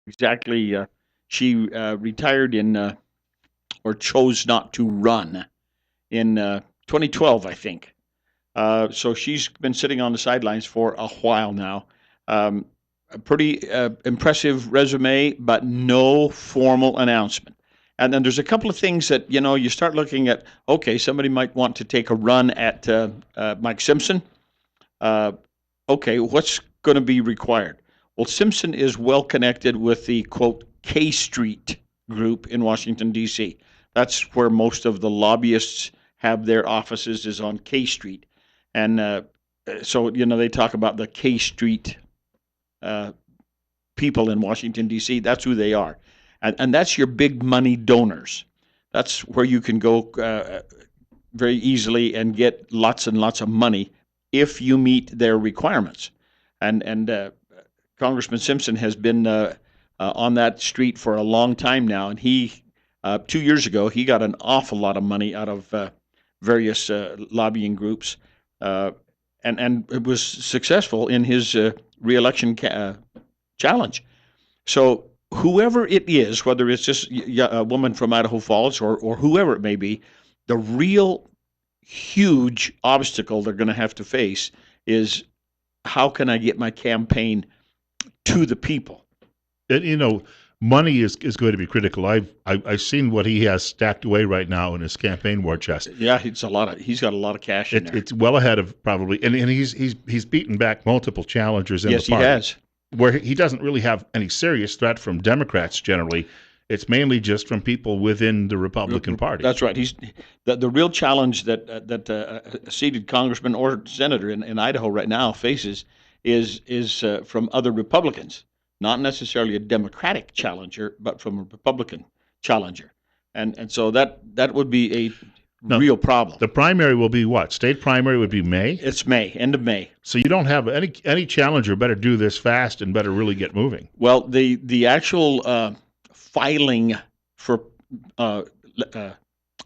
exactly. She retired or chose not to run in 2012, I think. So she's been sitting on the sidelines for a while now. Um, a pretty impressive resume, but no formal announcement. And then there's a couple of things that you start looking at. Okay, somebody might want to take a run at Mike Simpson. Uh, okay, what's going to be required? Well, Simpson is well connected with the quote K Street group in Washington D.C. That's where most of the lobbyists have their offices is on K Street, and so they talk about the K Street uh, people in Washington D.C. That's who they are, and that's your big money donors. That's where you can go very easily and get lots and lots of money if you meet their requirements. And Congressman Simpson has been on that street for a long time now, and he 2 years ago he got an awful lot of money out of various lobbying groups, uh, and it was successful in his reelection challenge. So whoever it is, whether it's just a woman from Idaho Falls or whoever it may be, the real huge obstacle they're going to have to face is how can I get my campaign to the people? And, money is going to be critical. I've seen what he has stacked away right now in his campaign war chest. Yeah, it's a lot of. He's got a lot of cash in there. It's well ahead of probably, and he's beaten back multiple challengers in the Yes, he party. has. Where he doesn't really have any serious threat from Democrats generally. It's mainly just from people within the Republican Party. That's right. He's the real challenge that a seated congressman or senator in Idaho right now faces is from other Republicans, not necessarily a Democratic challenger, but from a Republican challenger, and so that would be a Now, real problem. the primary will be what? State primary would be May. It's May, end of May. So you don't have any challenger better do this fast and better really get moving. Well, the actual filing for uh, uh,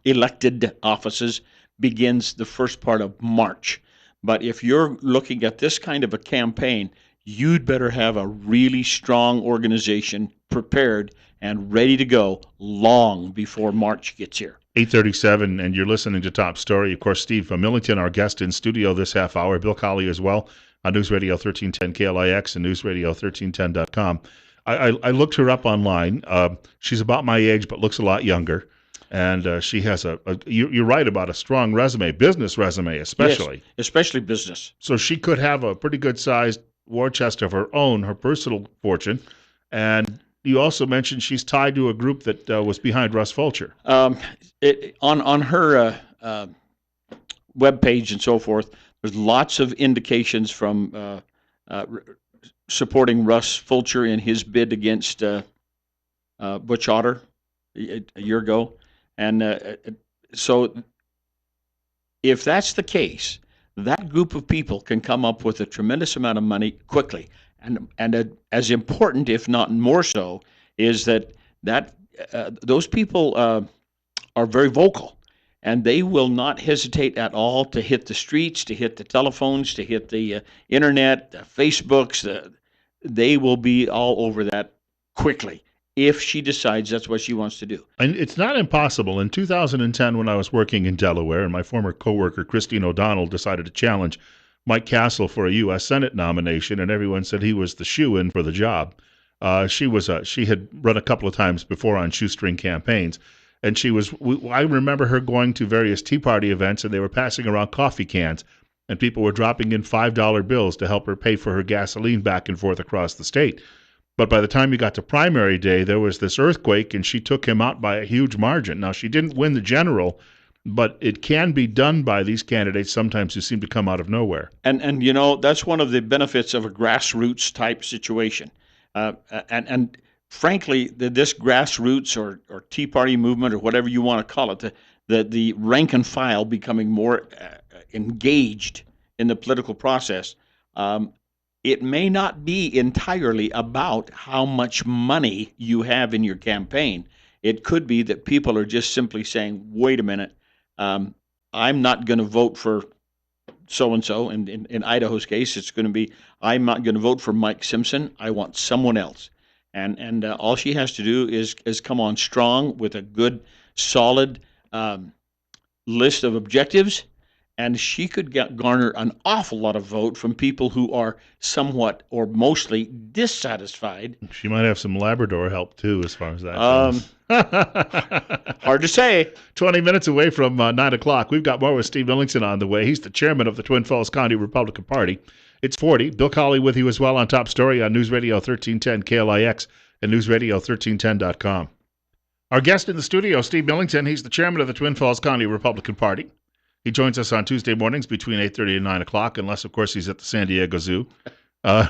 elected offices begins the first part of March. But if you're looking at this kind of a campaign, you'd better have a really strong organization prepared and ready to go long before March gets here. 8:37, and you're listening to Top Story. Of course, Steve Millington, our guest in studio this half hour. Bill Colley as well on News Radio 1310 KLIX and newsradio1310.com. I looked her up online. She's about my age, but looks a lot younger. And she has you're right about a strong resume, business resume especially. Yes, especially business. So she could have a pretty good sized war chest of her own, her personal fortune. And you also mentioned she's tied to a group that was behind Russ Fulcher. On her web page and so forth, there's lots of indications from uh, supporting Russ Fulcher in his bid against Butch Otter a year ago, and so if that's the case, that group of people can come up with a tremendous amount of money quickly, and as important, if not more so, is that those people are very vocal, and they will not hesitate at all to hit the streets, to hit the telephones, to hit the internet, the Facebooks. They will be all over that quickly if she decides that's what she wants to do. And it's not impossible. In 2010, when I was working in Delaware, and my former coworker Christine O'Donnell decided to challenge Mike Castle for a U.S. Senate nomination, and everyone said he was the shoe-in for the job. She had run a couple of times before on shoestring campaigns, and I remember her going to various Tea Party events, and they were passing around coffee cans, and people were dropping in $5 bills to help her pay for her gasoline back and forth across the state. But by the time you got to primary day, there was this earthquake, and she took him out by a huge margin. Now, she didn't win the general, but it can be done by these candidates sometimes who seem to come out of nowhere. And that's one of the benefits of a grassroots type situation. And frankly, this grassroots or Tea Party movement or whatever you want to call it, the rank and file becoming more engaged in the political process. It may not be entirely about how much money you have in your campaign. It could be that people are just simply saying, wait a minute, um, I'm not going to vote for so and so. And in Idaho's case, it's going to be, I'm not going to vote for Mike Simpson. I want someone else. and all she has to do is come on strong with a good, solid um, list of objectives, and she could garner an awful lot of vote from people who are somewhat or mostly dissatisfied. She might have some Labrador help too, as far as that Um, goes. Hard to say. 20 minutes away from 9 o'clock. We've got more with Steve Millington on the way. He's the chairman of the Twin Falls County Republican Party. It's 40. Bill Colley with you as well on Top Story on News Radio 1310 KLIX and newsradio1310.com. Our guest in the studio, Steve Millington. He's the chairman of the Twin Falls County Republican Party. He joins us on Tuesday mornings between 8:30 and 9 o'clock, unless, of course, he's at the San Diego Zoo, uh,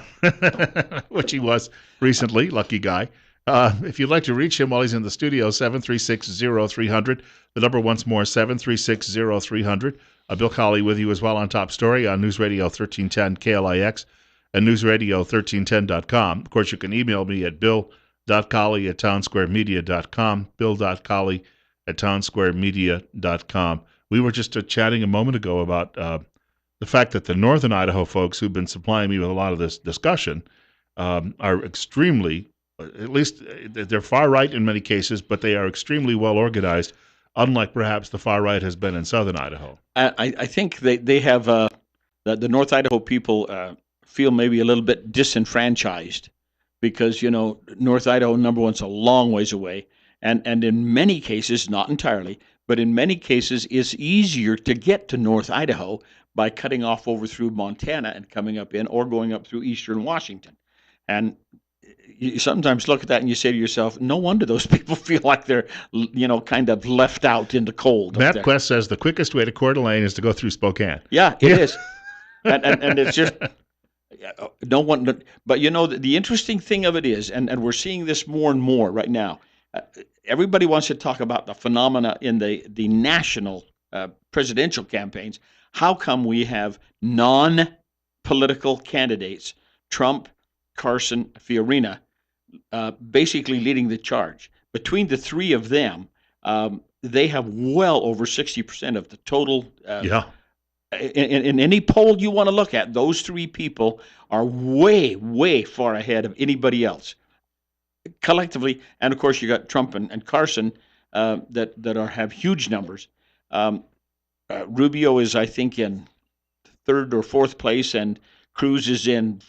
which he was recently. Lucky guy. If you'd like to reach him while he's in the studio, 736-0300. The number once more, 736-0300. Bill Colley with you as well on Top Story on News Radio 1310 KLIX and newsradio1310.com. Of course, you can email me at bill.colley@townsquaremedia.com, bill.colley@townsquaremedia.com. We were just chatting a moment ago about the fact that the Northern Idaho folks who've been supplying me with a lot of this discussion are extremely, at least they're far right in many cases, but they are extremely well organized, unlike perhaps the far right has been in Southern Idaho. I think they have the North Idaho people feel maybe a little bit disenfranchised because North Idaho, number one's a long ways away, and in many cases, not entirely, but in many cases, it's easier to get to North Idaho by cutting off over through Montana and coming up in, or going up through eastern Washington. And you sometimes look at that and you say to yourself, no wonder those people feel like they're, kind of left out in the cold. MapQuest says the quickest way to Coeur d'Alene is to go through Spokane. Yeah, it is. And it's just no one. But the interesting thing of it is, and we're seeing this more and more right now. Everybody wants to talk about the phenomena in the national presidential campaigns. How come we have non-political candidates, Trump, Carson, Fiorina, basically leading the charge? Between the three of them, they have well over 60% of the total. Yeah. In any poll you want to look at, those three people are way, way far ahead of anybody else collectively. And of course, you got Trump and Carson that have huge numbers. Rubio is, I think, in third or fourth place, and Cruz is in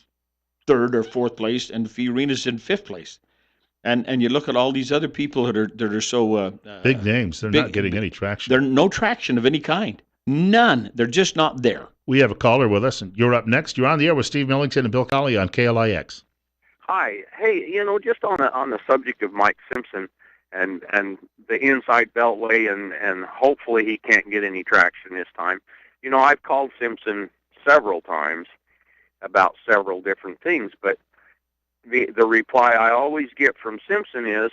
third or fourth place, and Fiorina's in fifth place. And you look at all these other people that are so big names. They're not getting any traction. There's no traction of any kind. None. They're just not there. We have a caller with us, and you're up next. You're on the air with Steve Millington and Bill Colley on KLIX. Hi. Hey, just on the subject of Mike Simpson and the inside beltway, and hopefully he can't get any traction this time. I've called Simpson several times about several different things, but the reply I always get from Simpson is,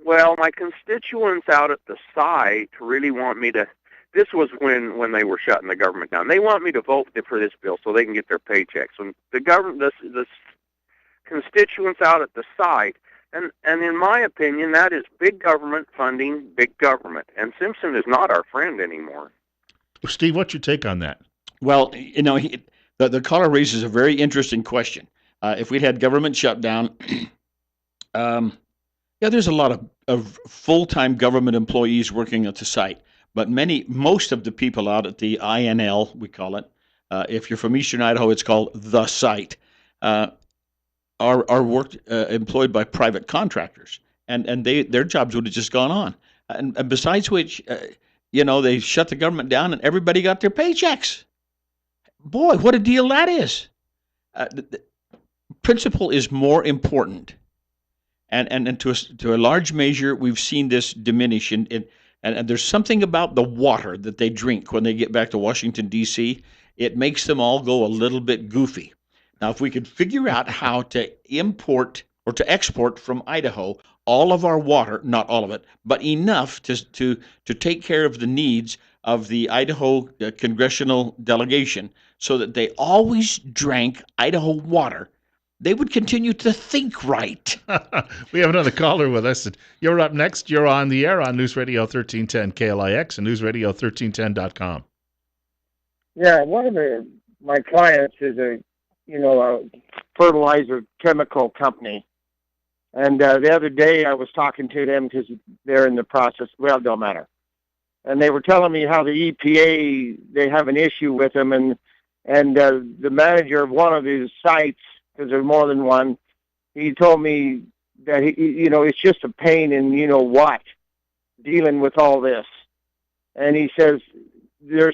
well, my constituents out at the site really want me to. This was when they were shutting the government down. They want me to vote for this bill so they can get their paychecks. When the government, the constituents out at the site, and in my opinion, that is big government funding big government. And Simpson is not our friend anymore. Steve, what's your take on that? Well, the caller raises a very interesting question. If we'd had government shutdown, there's a lot of full-time government employees working at the site. But most of the people out at the INL, we call it, if you're from Eastern Idaho, it's called the site, are employed by private contractors, and their jobs would have just gone on. And besides which, they shut the government down, and everybody got their paychecks. Boy, what a deal that is! The principle is more important, and to a large measure, we've seen this diminish And there's something about the water that they drink when they get back to Washington, D.C. It makes them all go a little bit goofy. Now, if we could figure out how to import or to export from Idaho all of our water, not all of it, but enough to take care of the needs of the Idaho congressional delegation so that they always drank Idaho water, they would continue to think right. We have another caller with us. You're up next. You're on the air on News Radio 1310 KLIX and newsradio1310.com. Yeah, one of my clients is a fertilizer chemical company, And the other day I was talking to them because they're in the process. Well, it don't matter. And they were telling me how the EPA, they have an issue with them, and the manager of one of these sites, because there's more than one, he told me that it's just a pain in what, dealing with all this. And he says they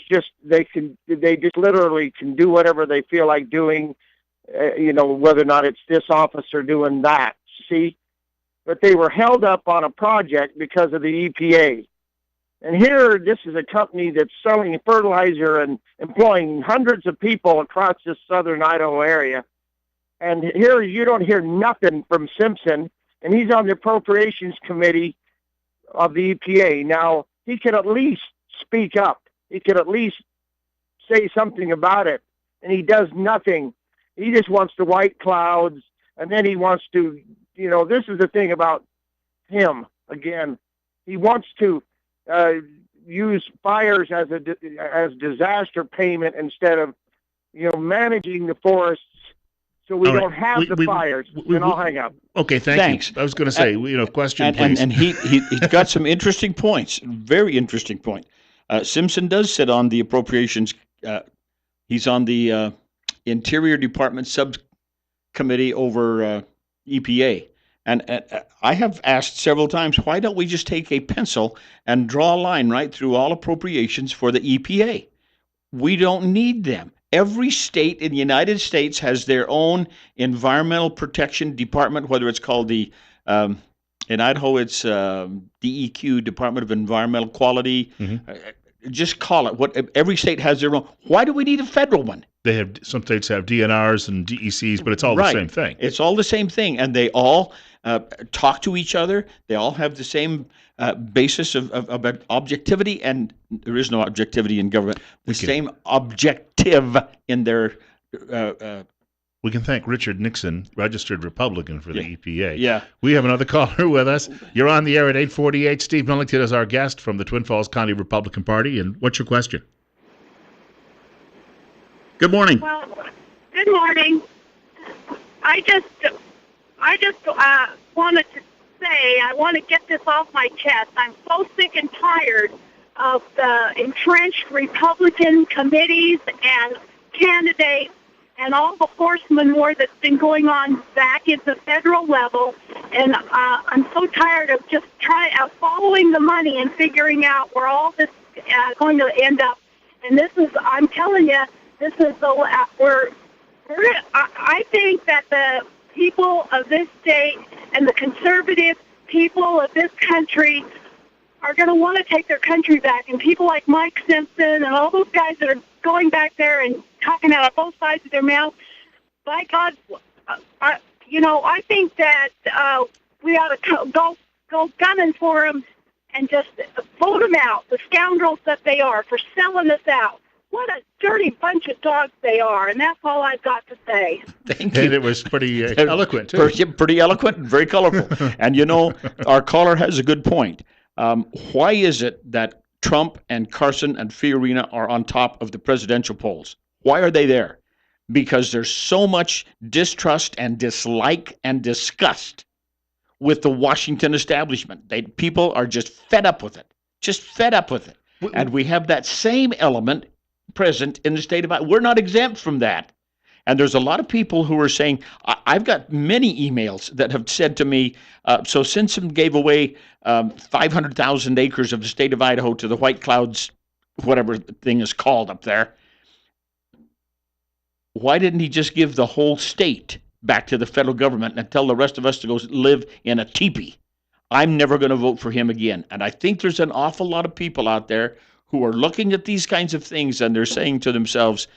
just literally can do whatever they feel like doing, whether or not it's this officer doing that. See, but they were held up on a project because of the EPA. And here, this is a company that's selling fertilizer and employing hundreds of people across this southern Idaho area. And here, you don't hear nothing from Simpson, and he's on the appropriations committee of the EPA. Now, he could at least speak up. He could at least say something about it, and he does nothing. He just wants the white clouds, and then he wants to, this is the thing about him, again. He wants to use fires as disaster payment instead of, managing the forests so we don't have the fires. And I'll hang up. Okay, thanks. I was going to say, question, please. And he's got some interesting points, very interesting point. Simpson does sit on the appropriations. He's on the Interior Department subcommittee over EPA. And I have asked several times, why don't we just take a pencil and draw a line right through all appropriations for the EPA? We don't need them. Every state in the United States has their own environmental protection department, whether it's called in Idaho, it's DEQ, Department of Environmental Quality. Mm-hmm. Just call it. Every state has their own. Why do we need a federal one? Some states have DNRs and DECs, but it's all the same thing. It's all the same thing, and they all talk to each other. They all have the same basis of objectivity, and there is no objectivity in government. Same objective in their. We can thank Richard Nixon, registered Republican for the EPA. Yeah. We have another caller with us. You're on the air at 848. Steve Millington is our guest from the Twin Falls County Republican Party. And what's your question? Good morning. Well, good morning. I just wanted to say, I want to get this off my chest. I'm so sick and tired of the entrenched Republican committees and candidates and all the horseman war that's been going on back at the federal level. And I'm so tired of just following the money and figuring out where all this is going to end up. And this is, I'm telling you, this is I think that the people of this state and the conservative people of this country are going to want to take their country back. And people like Mike Simpson and all those guys that are going back there and talking out of both sides of their mouth, by God, I think that we ought to go gunning for them and just vote them out, the scoundrels that they are, for selling us out. What a dirty bunch of dogs they are, and that's all I've got to say. Thank you. And it was pretty eloquent, too. Pretty eloquent and very colorful. And, our caller has a good point. Why is it that Trump and Carson and Fiorina are on top of the presidential polls? Why are they there? Because there's so much distrust and dislike and disgust with the Washington establishment. People are just fed up with it. And we have that same element present in the state of Iowa. We're not exempt from that. And there's a lot of people who are saying, I've got many emails that have said to me, so Simpson gave away 500,000 acres of the state of Idaho to the White Clouds, whatever the thing is called up there. Why didn't he just give the whole state back to the federal government and tell the rest of us to go live in a teepee? I'm never going to vote for him again. And I think there's an awful lot of people out there who are looking at these kinds of things and they're saying to themselves,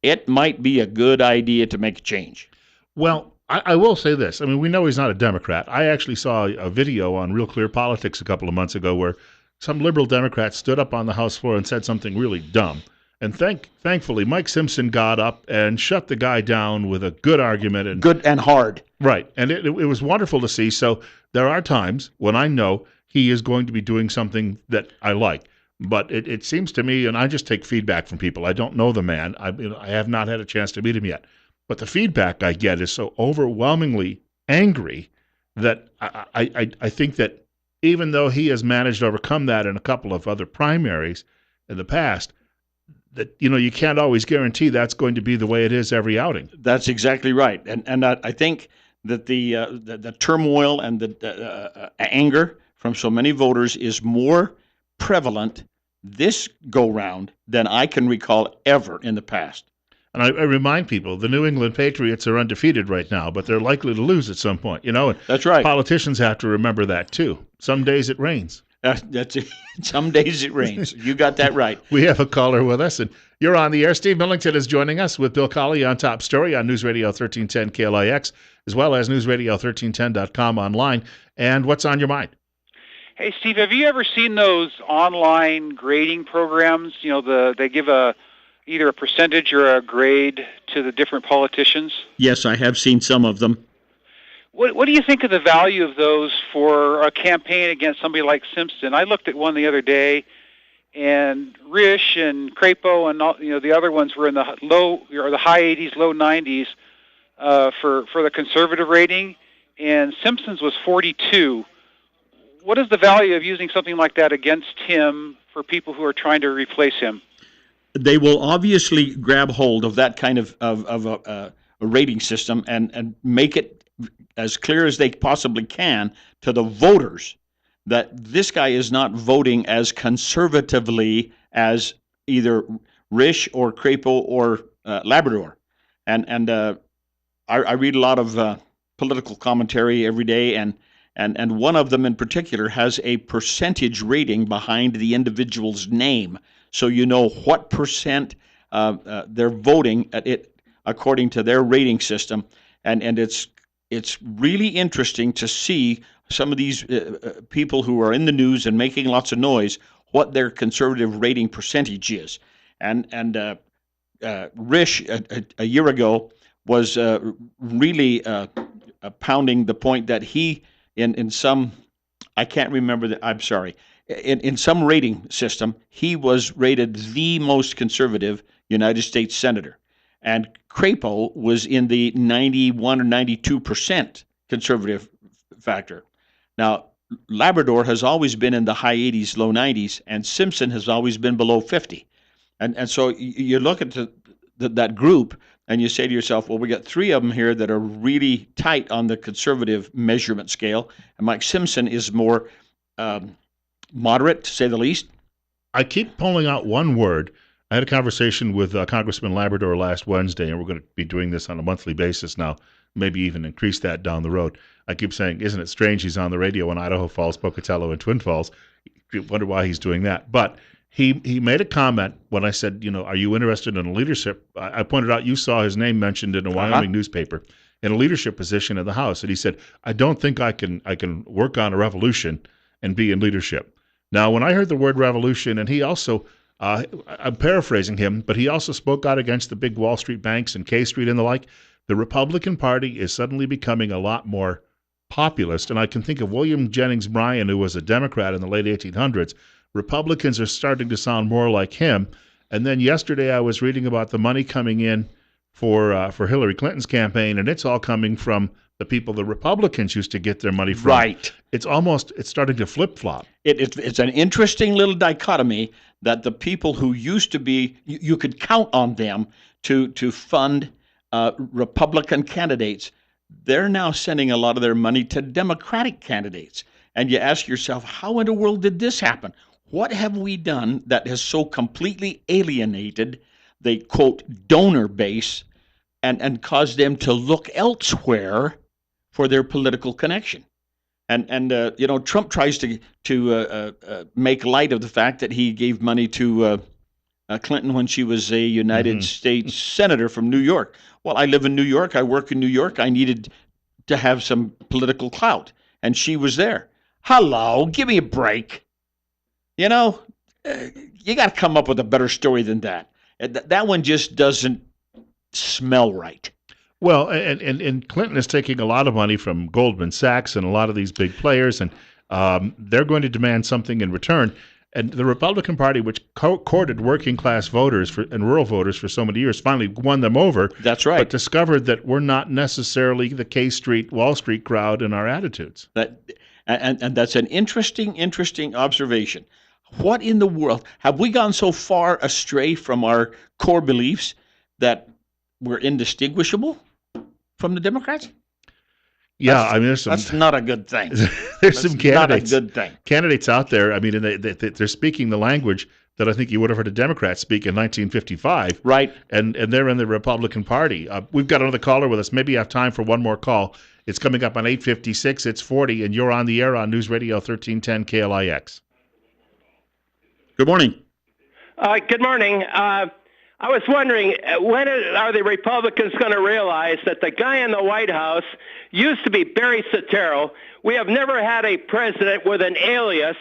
it might be a good idea to make a change. Well, I will say this. I mean, we know he's not a Democrat. I actually saw a video on Real Clear Politics a couple of months ago where some liberal Democrats stood up on the House floor and said something really dumb. And thankfully, Mike Simpson got up and shut the guy down with a good argument. Good and hard. Right. And it was wonderful to see. So there are times when I know he is going to be doing something that I like. But it seems to me, and I just take feedback from people. I don't know the man. I have not had a chance to meet him yet. But the feedback I get is so overwhelmingly angry that I think that even though he has managed to overcome that in a couple of other primaries in the past, that you can't always guarantee that's going to be the way it is every outing. That's exactly right, and I think that the turmoil and the anger from so many voters is more prevalent this go round than I can recall ever in the past. And I remind people, the New England Patriots are undefeated right now, but they're likely to lose at some point. And That's right. politicians have to remember that too. Some days it rains. That's it. Some days it rains. You got that right. We have a caller with us, and you're on the air. Steve Millington is joining us with Bill Colley on Top Story on News Radio 1310 KLIX, as well as newsradio1310.com online. And what's on your mind? Hey, Steve, have you ever seen those online grading programs? They give either a percentage or a grade to the different politicians. Yes, I have seen some of them. What do you think of the value of those for a campaign against somebody like Simpson? I looked at one the other day, and Risch and Crapo and all, the other ones were in the high 80s, low 90s for the conservative rating, and Simpson's was 42. What is the value of using something like that against him for people who are trying to replace him? They will obviously grab hold of that kind of a rating system and make it as clear as they possibly can to the voters that this guy is not voting as conservatively as either Risch or Crapo or Labrador. And I read a lot of political commentary every day, and one of them in particular has a percentage rating behind the individual's name, so you know what percent they're voting at it according to their rating system, and it's really interesting to see some of these people who are in the news and making lots of noise, what their conservative rating percentage is. And Risch a year ago was really pounding the point that he, in some, I can't remember, I'm sorry, in some rating system, he was rated the most conservative United States senator. And Crapo was in the 91 or 92% conservative factor. Now, Labrador has always been in the high 80s, low 90s, and Simpson has always been below 50. And so you look at that group and you say to yourself, well, we got three of them here that are really tight on the conservative measurement scale, and Mike Simpson is more moderate, to say the least. I keep pulling out one word. I had a conversation with Congressman Labrador last Wednesday, and we're going to be doing this on a monthly basis now, maybe even increase that down the road. I keep saying, isn't it strange he's on the radio in Idaho Falls, Pocatello, and Twin Falls? You wonder why he's doing that. But he made a comment when I said, are you interested in a leadership? I pointed out you saw his name mentioned in a Wyoming newspaper in a leadership position in the House. And he said, I don't think I can work on a revolution and be in leadership. Now, when I heard the word revolution, and he also I'm paraphrasing him, but he also spoke out against the big Wall Street banks and K Street and the like. The Republican Party is suddenly becoming a lot more populist, and I can think of William Jennings Bryan, who was a Democrat in the late 1800s. Republicans are starting to sound more like him. And then yesterday I was reading about the money coming in for Hillary Clinton's campaign, and it's all coming from the people the Republicans used to get their money from. Right. It's starting to flip-flop. It's an interesting little dichotomy that the people who used to be, you could count on them to fund Republican candidates, they're now sending a lot of their money to Democratic candidates. And you ask yourself, how in the world did this happen? What have we done that has so completely alienated the, quote, donor base and caused them to look elsewhere for their political connection? And Trump tries to make light of the fact that he gave money to Clinton when she was a United States senator from New York. Well, I live in New York. I work in New York. I needed to have some political clout, and she was there. Hello, give me a break. You got to come up with a better story than that. That one just doesn't smell right. Well, and Clinton is taking a lot of money from Goldman Sachs and a lot of these big players, and they're going to demand something in return. And the Republican Party, which courted working-class voters and rural voters for so many years, finally won them over. That's right. But discovered that we're not necessarily the K Street, Wall Street crowd in our attitudes. And that's an interesting observation. What in the world? Have we gone so far astray from our core beliefs that we're indistinguishable from the Democrats? Yeah, I mean, that's not a good thing. There's some candidates, not a good thing. Candidates out there. I mean, and they're speaking the language that I think you would have heard a Democrat speak in 1955. Right. And they're in the Republican Party. We've got another caller with us. Maybe you have time for one more call. It's coming up on 8:56. It's 40, and you're on the air on News Radio 1310 KLIX. Good morning. Good morning. I was wondering, when are the Republicans going to realize that the guy in the White House used to be Barry Soetoro? We have never had a president with an alias.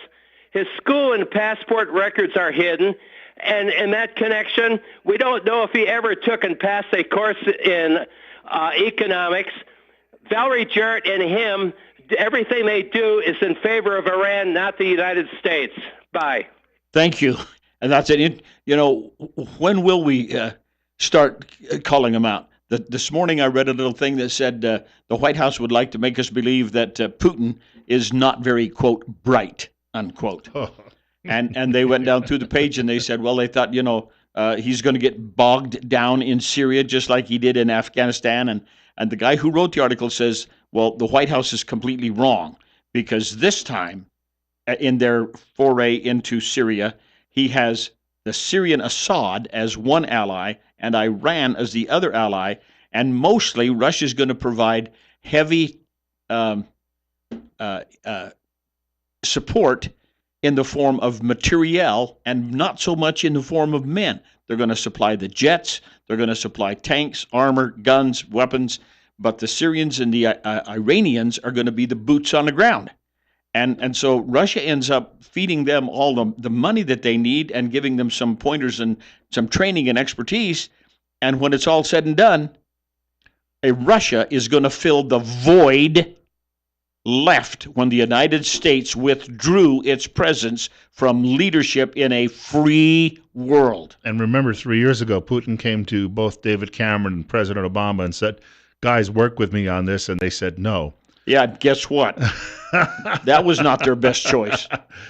His school and passport records are hidden. And in that connection, we don't know if he ever took and passed a course in economics. Valerie Jarrett and him, everything they do is in favor of Iran, not the United States. Bye. Thank you. And that's it. When will we start calling them out? This morning I read a little thing that said the White House would like to make us believe that Putin is not very, quote, bright, unquote. And they went down through the page and they said, well, they thought, he's going to get bogged down in Syria just like he did in Afghanistan. And the guy who wrote the article says, well, the White House is completely wrong because this time in their foray into Syria, he has the Syrian Assad as one ally and Iran as the other ally, and mostly Russia's going to provide heavy support in the form of materiel and not so much in the form of men. They're going to supply the jets, they're going to supply tanks, armor, guns, weapons, but the Syrians and the Iranians are going to be the boots on the ground. And so Russia ends up feeding them all the money that they need and giving them some pointers and some training and expertise. And when it's all said and done, Russia is going to fill the void left when the United States withdrew its presence from leadership in a free world. And remember, 3 years ago, Putin came to both David Cameron and President Obama and said, guys, work with me on this. And they said no. Yeah, guess what? That was not their best choice.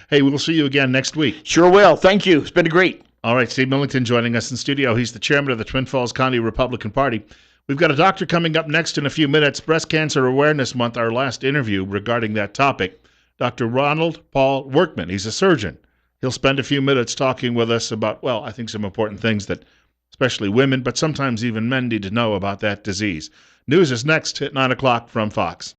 Hey, we'll see you again next week. Sure will. Thank you. It's been great. All right, Steve Millington joining us in studio. He's the chairman of the Twin Falls County Republican Party. We've got a doctor coming up next in a few minutes. Breast Cancer Awareness Month, our last interview regarding that topic. Dr. Ronald Paul Workman, he's a surgeon. He'll spend a few minutes talking with us about, well, I think some important things that especially women, but sometimes even men need to know about that disease. News is next at 9 o'clock from Fox.